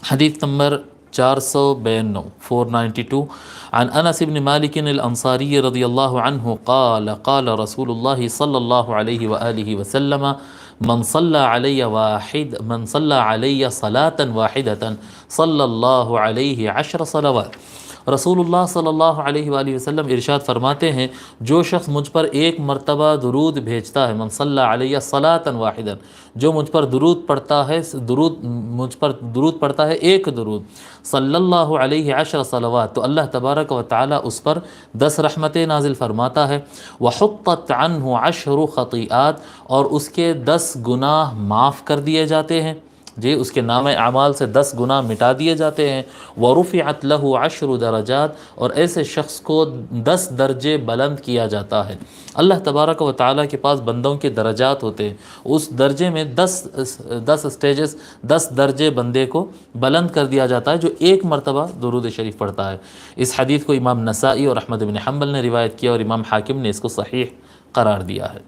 حدیث نمبر 492 492 عن انس بن مالك الانصاری رضی اللہ عنہ قال قال رسول اللہ صلی اللہ علیہ وآلہ وسلم من صلى علی صلاة واحدة صلی اللہ علیہ 10 صلوات۔ رسول اللہ صلی اللہ علیہ وآلہ وسلم ارشاد فرماتے ہیں، جو شخص مجھ پر ایک مرتبہ درود بھیجتا ہے، من صلی علیہ صلاۃ واحدا، جو مجھ پر درود پڑھتا ہے ایک درود، صلی اللہ علیہ 10 صلوات، تو اللہ تبارک و تعالی اس پر 10 رحمتیں نازل فرماتا ہے، وحطت عنہ 10 خطیئات، اور اس کے 10 گناہ معاف کر دیے جاتے ہیں، جی اس کے نام اعمال سے 10 گناہ مٹا دیے جاتے ہیں، وَرُفِعَتْ لَهُ 10 درجات، اور ایسے شخص کو 10 درجے بلند کیا جاتا ہے۔ اللہ تبارک و تعالیٰ کے پاس بندوں کے درجات ہوتے ہیں، اس درجے میں 10 سٹیجز، 10 درجے بندے کو بلند کر دیا جاتا ہے جو ایک مرتبہ درود شریف پڑھتا ہے۔ اس حدیث کو امام نسائی اور احمد بن حنبل نے روایت کیا، اور امام حاکم نے اس کو صحیح قرار دیا ہے۔